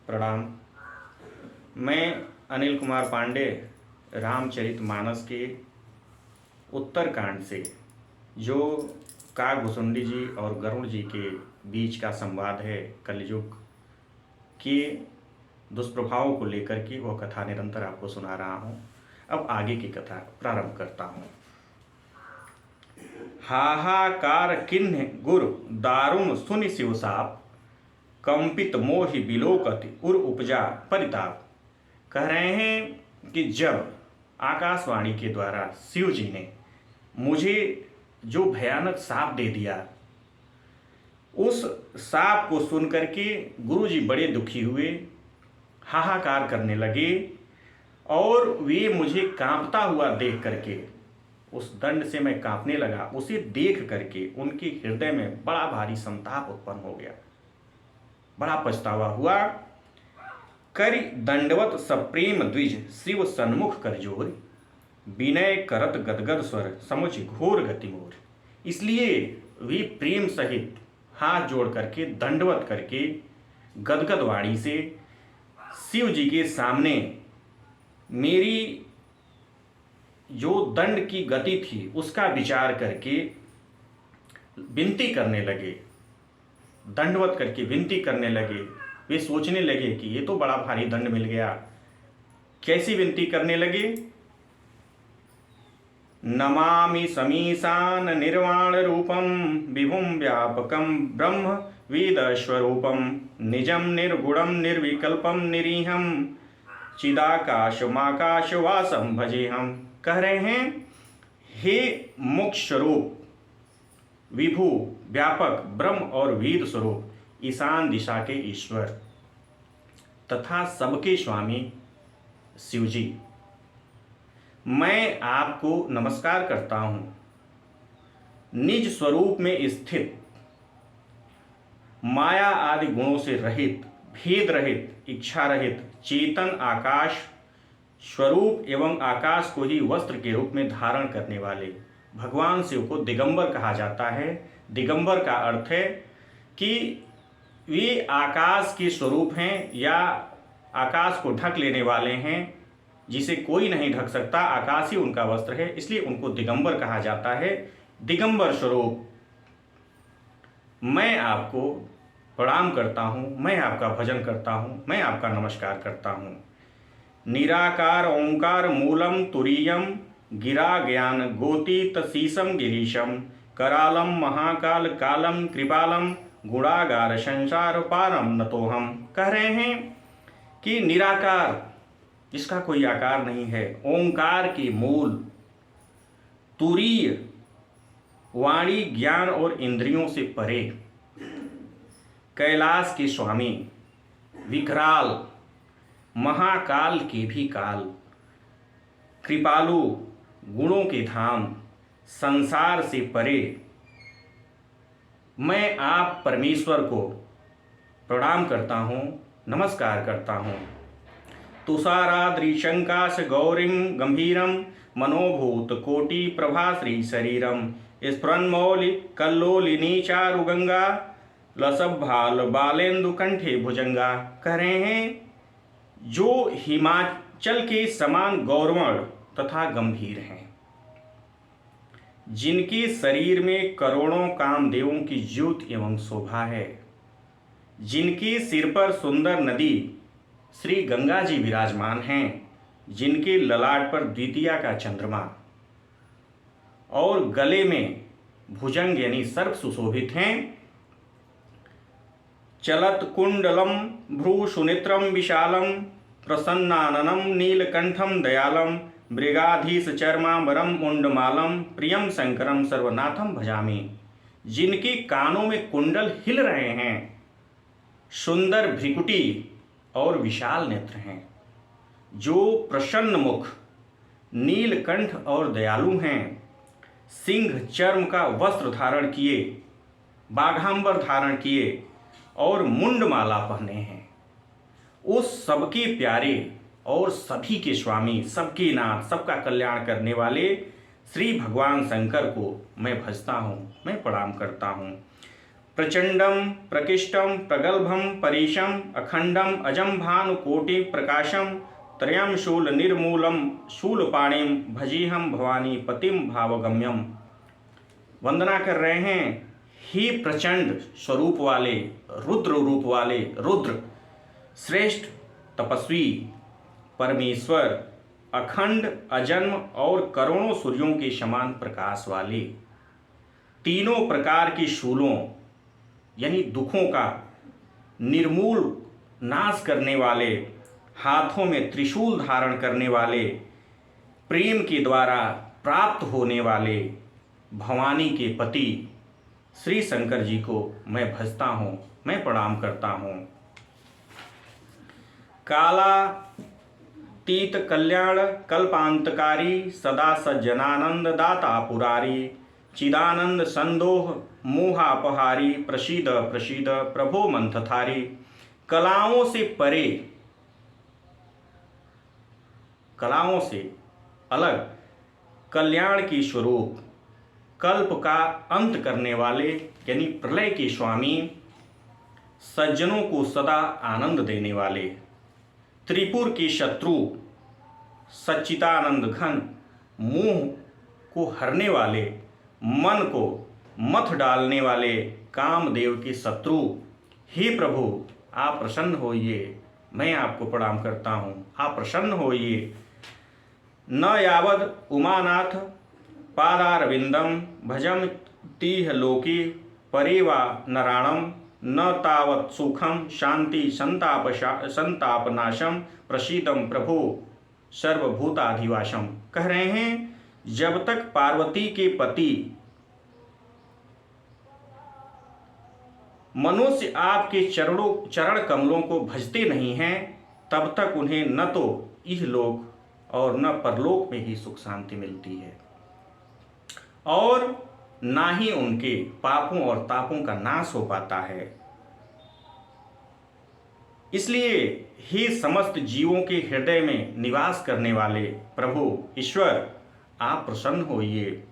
प्रणाम। मैं अनिल कुमार पांडे रामचरितमानस के उत्तरकांड से जो काकभुसुंडी जी और गरुड़ जी के बीच का संवाद है, कलयुग के दुष्प्रभावों को लेकर के वह कथा निरंतर आपको सुना रहा हूँ। अब आगे की कथा प्रारंभ करता हूँ। हाहाकार किन्ह गुर दारुण सुनि शिवसाप, कंपित मोहि बिलोकति उर उपजा परिताप। कह रहे हैं कि जब आकाशवाणी के द्वारा शिव जी ने मुझे जो भयानक शाप दे दिया, उस शाप को सुन करके गुरु जी बड़े दुखी हुए, हाहाकार करने लगे और वे मुझे कांपता हुआ देख करके, उस दंड से मैं कांपने लगा। उसे देख करके उनके हृदय में बड़ा भारी संताप उत्पन्न हो गया, बड़ा पछतावा हुआ। करि दंडवत सप्रेम द्विज शिव सन्मुख कर जोर, विनय करत गदगद स्वर समुझ घोर गति मोर। इसलिए वे प्रेम सहित हाथ जोड़ करके दंडवत करके गदगद वाणी से शिव जी के सामने मेरी जो दंड की गति थी उसका विचार करके विनती करने लगे, दंडवत करके विनती करने लगे। वे सोचने लगे कि ये तो बड़ा भारी दंड मिल गया। कैसी विनती करने लगे? नमामि समीशान निर्वाण रूपम, विभुम व्यापकम ब्रह्म वेद स्वरूपम, निजम निर्गुणम निर्विकल्पम निरीहम, चिदाकाशमाकाश वासम भजे हम। कह रहे हैं, हे मोक्ष स्वरूप, विभु व्यापक ब्रह्म और वेद स्वरूप, ईशान दिशा के ईश्वर तथा सबके स्वामी शिव जी, मैं आपको नमस्कार करता हूँ। निज स्वरूप में स्थित, माया आदि गुणों से रहित, भेद रहित, इच्छा रहित, चेतन आकाश स्वरूप एवं आकाश को ही वस्त्र के रूप में धारण करने वाले भगवान शिव को दिगंबर कहा जाता है। दिगंबर का अर्थ है कि वे आकाश के स्वरूप हैं या आकाश को ढक लेने वाले हैं, जिसे कोई नहीं ढक सकता। आकाश ही उनका वस्त्र है, इसलिए उनको दिगंबर कहा जाता है। दिगंबर स्वरूप मैं आपको प्रणाम करता हूँ, मैं आपका भजन करता हूँ, मैं आपका नमस्कार करता हूँ। निराकार ओंकार मूलम तुरीयम, गिरा ज्ञान गोतीत शीशम गिरीशम, करालम महाकाल कालम कृपालम, गुणागार संसार पारम नतोहम। कह रहे हैं कि निराकार, जिसका कोई आकार नहीं है, ओंकार के मूल, तुरीय वाणी ज्ञान और इंद्रियों से परे, कैलाश के स्वामी, विकराल महाकाल के भी काल, कृपालु गुणों के धाम, संसार से परे, मैं आप परमेश्वर को प्रणाम करता हूँ, नमस्कार करता हूँ। तुषाराद्रिशंकाश गौरीम गंभीरम, मनोभूत कोटि प्रभाश्री शरीरम, स्फुरन्मौलि कल्लोलिनी चारुगंगा, लसभाल बालेन्दु कंठे भुजंगा। कह रहे हैं, जो हिमाचल के समान गौरवर्ण तथा गंभीर हैं, जिनके शरीर में करोड़ों कामदेवों की ज्योति एवं शोभा है, जिनके सिर पर सुंदर नदी श्री गंगा जी विराजमान हैं, जिनके ललाट पर द्वितीया का चंद्रमा और गले में भुजंग यानी सर्प सुशोभित हैं। चलत कुंडलम भ्रू सुनेत्रम विशालम, प्रसन्नाननम नीलकंठम दयालम, मृगाधीश चर्मांबरम मुंडमालम, प्रियम शंकरम सर्वनाथम भजामि। जिनके कानों में कुंडल हिल रहे हैं, सुंदर भ्रिकुटी और विशाल नेत्र हैं, जो प्रसन्न मुख, नीलकंठ और दयालु हैं, सिंह चर्म का वस्त्र धारण किए, बाघांबर धारण किए और मुंडमाला पहने हैं, उस सबके प्यारे और सभी के स्वामी, सबके नाथ, सबका कल्याण करने वाले श्री भगवान शंकर को मैं भजता हूँ, मैं प्रणाम करता हूँ। प्रचंडम प्रकिष्टम प्रगल्भम परीशम अखंडम अजम भानुकोटि प्रकाशम त्रयम शूल निर्मूलम शूलपाणिम भजीहम भवानी पतिम भावगम्यम। वंदना कर रहे हैं, ही प्रचंड स्वरूप वाले, रुद्र रूप वाले, रुद्र श्रेष्ठ तपस्वी परमेश्वर, अखंड अजन्म और करोड़ों सूर्यों के समान प्रकाश वाले, तीनों प्रकार की शूलों यानी दुखों का निर्मूल नाश करने वाले, हाथों में त्रिशूल धारण करने वाले, प्रेम के द्वारा प्राप्त होने वाले भवानी के पति श्री शंकर जी को मैं भजता हूँ, मैं प्रणाम करता हूँ। कालातीत कल्याण कल्पांतकारी सदा सज्जनानंद दाता पुरारी चिदानंद संदोह मोहापहारी प्रसीद प्रसीद प्रभो मंथथारी। कलाओं से परे, कलाओं से अलग कल्याण की स्वरूप, कल्प का अंत करने वाले यानी प्रलय के स्वामी, सज्जनों को सदा आनंद देने वाले, त्रिपुर के शत्रु सच्चिदानंद घन, मोह को हरने वाले, मन को मथ डालने वाले कामदेव के शत्रु, हे प्रभु आप प्रसन्न होइए, मैं आपको प्रणाम करता हूँ, आप प्रसन्न होइए। न यावद उमानाथ पादारविंदम भजम तीह लोकी परेवा नराणम न तावत सुखम शांति संतापनाशम प्रसीदम प्रभु सर्वभूताधिवासम। कह रहे हैं, जब तक पार्वती के पति मनुष्य आपके चरण कमलों को भजते नहीं हैं, तब तक उन्हें न तो इहलोक और न परलोक में ही सुख शांति मिलती है, और ना ही उनके पापों और तापों का नाश हो पाता है। इसलिए हे समस्त जीवों के हृदय में निवास करने वाले प्रभु ईश्वर आप प्रसन्न होइए।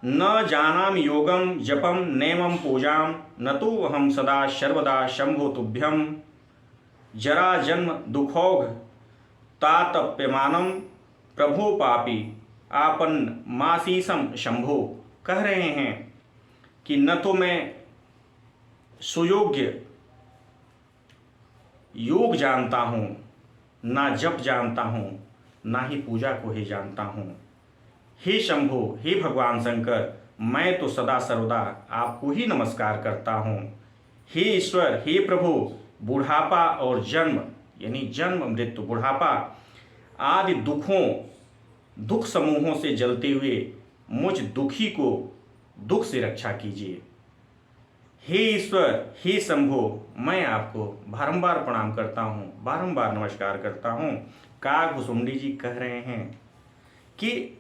न जानाम योगम जपम नेमम पूजाम न तो हम सदा सर्वदा शंभो तुभ्यम जरा जन्म दुखौघ तातप्यमानम प्रभो पापी आपन मासीसम शंभो। कह रहे हैं कि न तो मैं सुयोग्य योग जानता हूँ, ना जप जानता हूँ, ना ही पूजा को ही जानता हूँ। हे शंभो, हे भगवान शंकर, मैं तो सदा सर्वदा आपको ही नमस्कार करता हूँ। हे ईश्वर, हे प्रभु, बुढ़ापा और जन्म यानी जन्म मृत्यु बुढ़ापा आदि दुख समूहों से जलते हुए मुझ दुखी को दुख से रक्षा कीजिए। हे ईश्वर, हे शंभो, मैं आपको बारंबार प्रणाम करता हूँ, बारंबार नमस्कार करता हूँ। काकभुसुंडी जी कह रहे हैं कि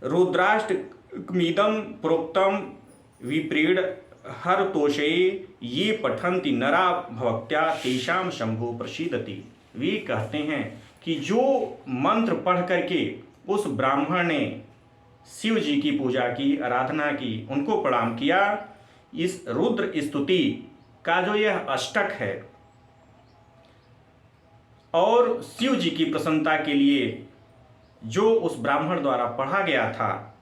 रुद्राष्टकमिदं प्रोक्तम विप्रीड हर तोषे ये पठन्ति नरा भक्त्या तेषाम शंभु प्रसीदति। वे कहते हैं कि जो मंत्र पढ़ करके उस ब्राह्मण ने शिव जी की पूजा की, आराधना की, उनको प्रणाम किया, इस रुद्र स्तुति का जो यह अष्टक है और शिव जी की प्रसन्नता के लिए जो उस ब्राह्मण द्वारा पढ़ा गया था,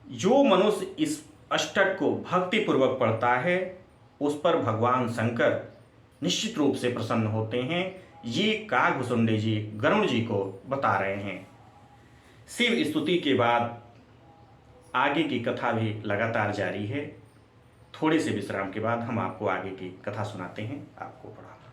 जो मनुष्य इस अष्टक को भक्ति पूर्वक पढ़ता है उस पर भगवान शंकर निश्चित रूप से प्रसन्न होते हैं। ये काकभुसुंडी जी गरुड़ जी को बता रहे हैं। शिव स्तुति के बाद आगे की कथा भी लगातार जारी है। थोड़े से विश्राम के बाद हम आपको आगे की कथा सुनाते हैं। आपको प्रणाम।